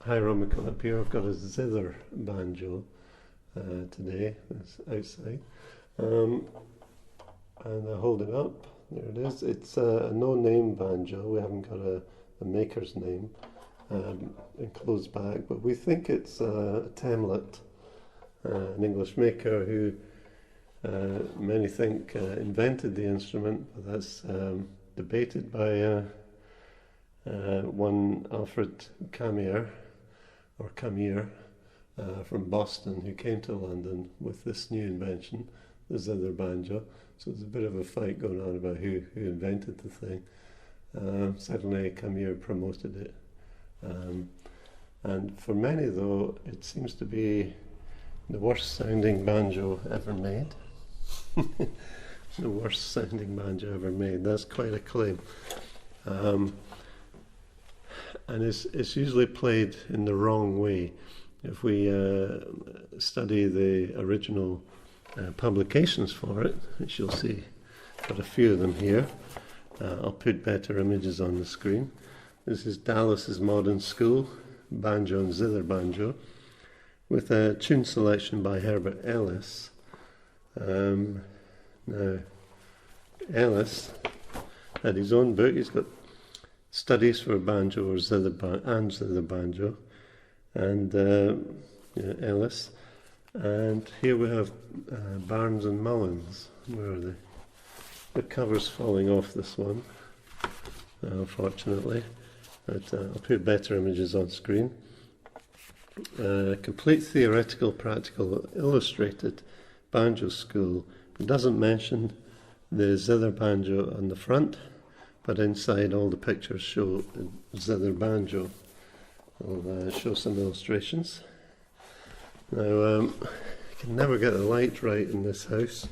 Hi, MacKillop here. I've got a Zither Banjo today. It's outside. And I hold it up. There it is. It's a no-name banjo. We haven't got a maker's name enclosed back, but we think it's Temlet, an English maker who many think invented the instrument, but that's debated by one Alfred Camere from Boston, who came to London with this new invention, the Zither Banjo. So there's a bit of a fight going on about who invented the thing. Certainly Camere promoted it. And for many, though, it seems to be the worst sounding banjo ever made. The worst sounding banjo ever made. That's quite a claim. And it's usually played in the wrong way. If we study the original publications for it, which you'll see, got a few of them here. I'll put better images on the screen. This is Dallas's Modern School, Banjo and Zither Banjo, with a tune selection by Herbert Ellis. Now, Ellis had his own book. He's got Studies for Banjo or Zither Banjo, and Ellis. And here we have Barnes and Mullins. Where are they? The cover's falling off this one, unfortunately. But I'll put better images on screen. Complete theoretical, practical, illustrated banjo school. It doesn't mention the Zither Banjo on the front, but inside all the pictures show the Zither Banjo. I'll show some illustrations. Now, I can never get the light right in this house.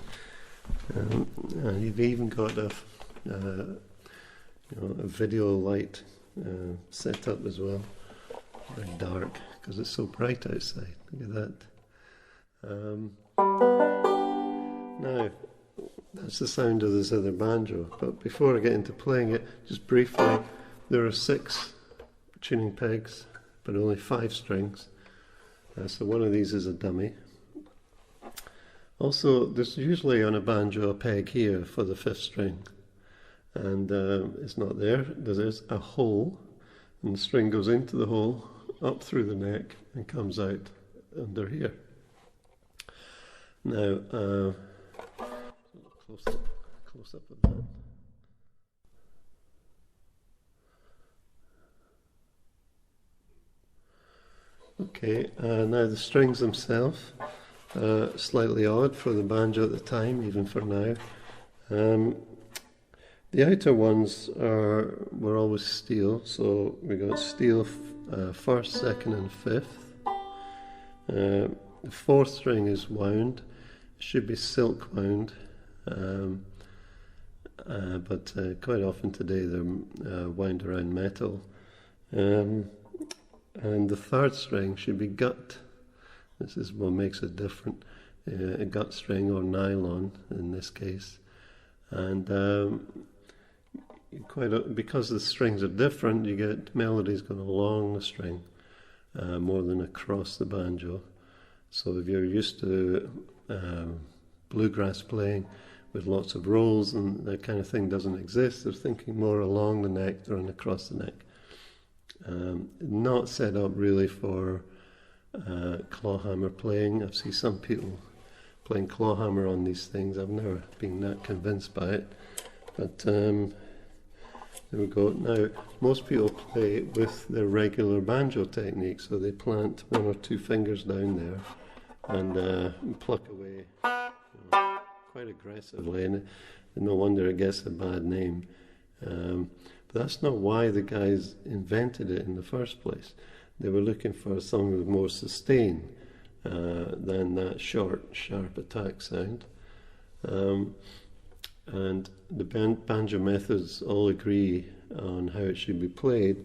And you've even got a video light set up as well. Very dark because it's so bright outside. Look at that. Now, that's the sound of the Zither Banjo. But before I get into playing it, just briefly, there are 6 tuning pegs, but only 5 strings. So one of these is a dummy. Also, there's usually on a banjo a peg here for the 5th string, and it's not there. There's a hole, and the string goes into the hole, up through the neck, and comes out under here. Now, close up of that. Okay, now the strings themselves, slightly odd for the banjo at the time, even for now. The outer ones were always steel, so we got steel 1st, 2nd and 5th. The 4th string is wound, it should be silk wound, but quite often today they're wound around metal. And the 3rd string should be gut. This is what makes it different. A gut string or nylon in this case. And because the strings are different, you get melodies going along the string more than across the banjo. So if you're used to bluegrass playing with lots of rolls and that kind of thing doesn't exist, they're thinking more along the neck than across the neck. Not set up really for clawhammer playing. I've seen some people playing clawhammer on these things. I've never been that convinced by it, but there we go. Now, most people play with their regular banjo technique, so they plant 1 or 2 fingers down there and pluck away quite aggressively, and no wonder it gets a bad name. But that's not why the guys invented it in the first place. They were looking for something with more sustain than that short, sharp attack sound. And the banjo methods all agree on how it should be played.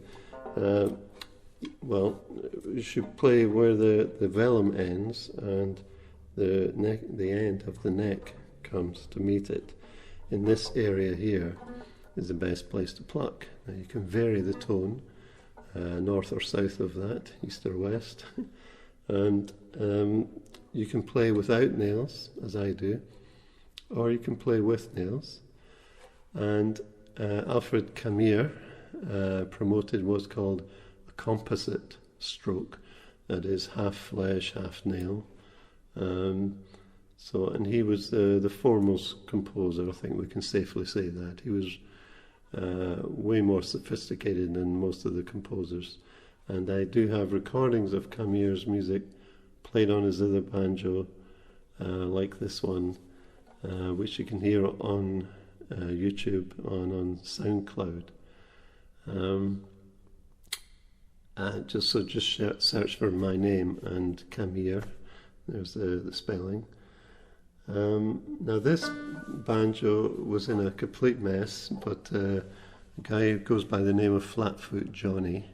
Well, you should play where the vellum ends and the end of the neck comes to meet it. In this area here is the best place to pluck. Now you can vary the tone north or south of that, east or west. And you can play without nails, as I do, or you can play with nails. And Alfred Camille promoted what's called a composite stroke, that is half flesh, half nail. And he was the foremost composer. I think we can safely say that. He was way more sophisticated than most of the composers. And I do have recordings of Camille's music played on a zither banjo, like this one, which you can hear on YouTube, on SoundCloud. Just search for my name and Camille. There's the spelling. Now this banjo was in a complete mess, but a guy who goes by the name of Flatfoot Johnny,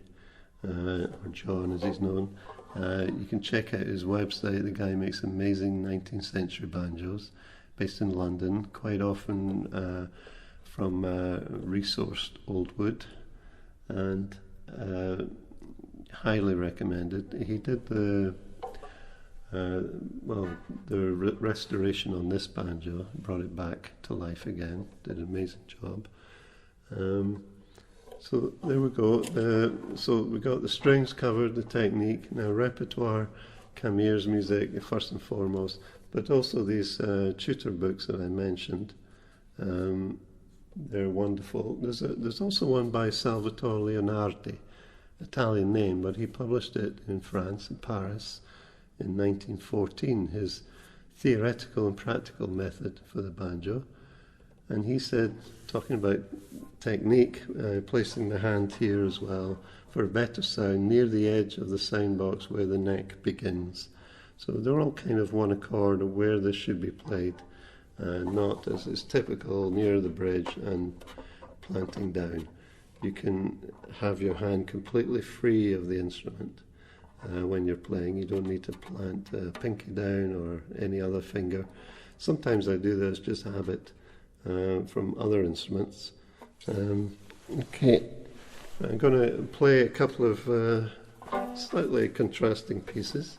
or John as he's known, you can check out his website. The guy makes amazing 19th century banjos, based in London, quite often from resourced old wood, and highly recommended. He did the restoration on this banjo, brought it back to life again, did an amazing job. So there we go. So we got the strings covered, the technique. Now repertoire, Camille's music first and foremost, but also these tutor books that I mentioned. They're wonderful. There's also one by Salvatore Leonardi, Italian name, but he published it in France, in Paris, in 1914, his theoretical and practical method for the banjo. And he said, talking about technique, placing the hand here as well for a better sound near the edge of the sound box where the neck begins. So they're all kind of one accord of where this should be played, not as is typical near the bridge and planting down. You can have your hand completely free of the instrument when you're playing. You don't need to plant pinky down or any other finger. Sometimes I do this, just habit, from other instruments. Okay, I'm going to play a couple of slightly contrasting pieces.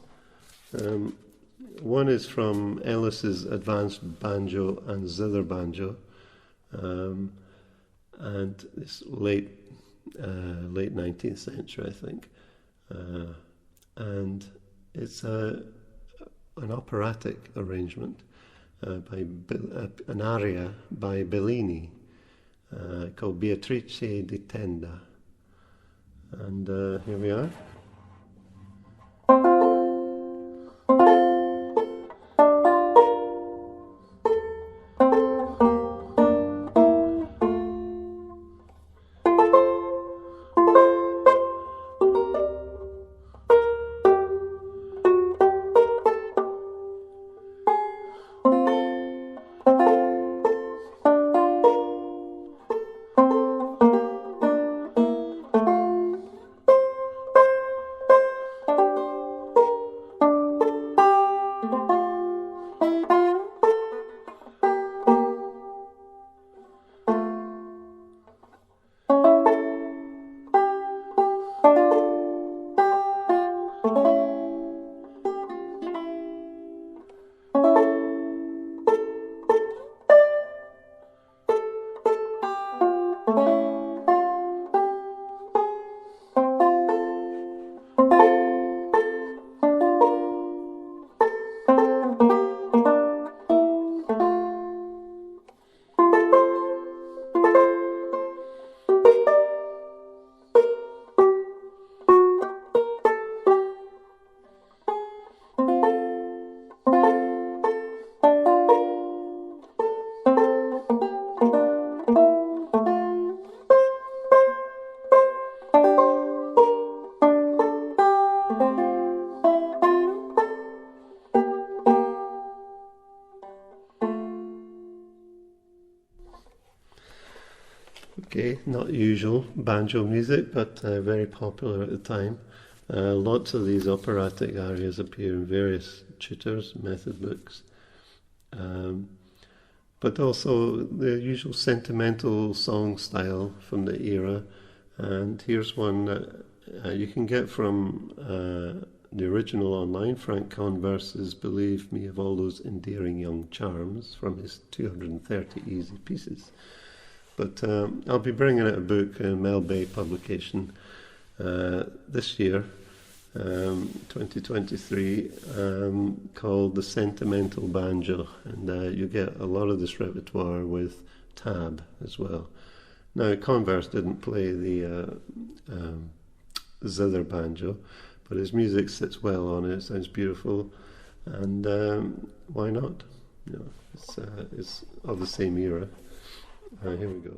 One is from Ellis's Advanced Banjo and Zither Banjo, and it's late 19th century, I think, and it's an operatic arrangement by an aria by Bellini called Beatrice di Tenda, and here we are. Okay, not usual banjo music, but very popular at the time. Lots of these operatic arias appear in various tutors, method books, but also the usual sentimental song style from the era. And here's one that you can get from the original online, Frank Converse's Believe Me of All Those Endearing Young Charms, from his 230 Easy Pieces. But I'll be bringing out a book, a Mel Bay publication, this year, 2023, called The Sentimental Banjo, and you get a lot of this repertoire with tab as well. Now, Converse didn't play the Zither Banjo, but his music sits well on it. It sounds beautiful, and why not? You know, it's of the same era. Here we go.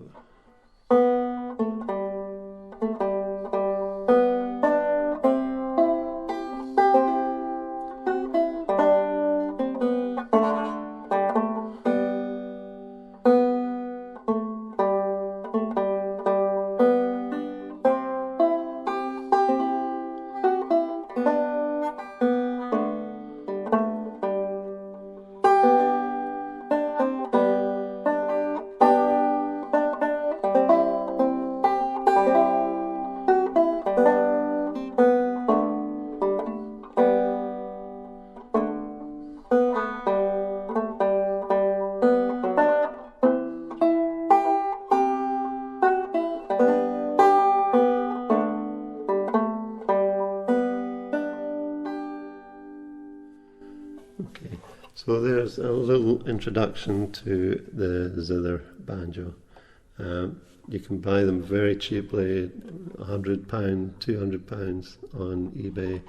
Okay, so there's a little introduction to the Zither Banjo. You can buy them very cheaply, £100, £200 on eBay.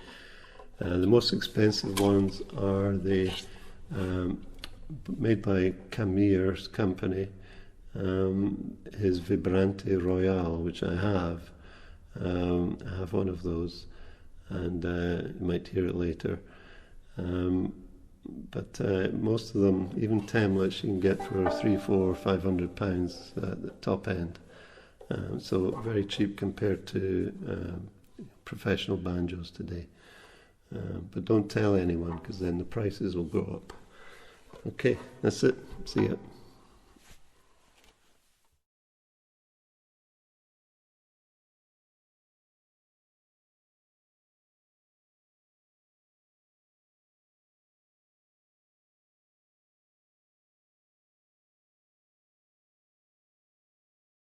The most expensive ones are the made by Camille's company, his Vibrante Royale, which I have. I have one of those, and you might hear it later. But most of them, even Temlets, you can get for £300, £400, £500 at the top end. So very cheap compared to professional banjos today. But don't tell anyone, because then the prices will go up. Okay, that's it. See ya.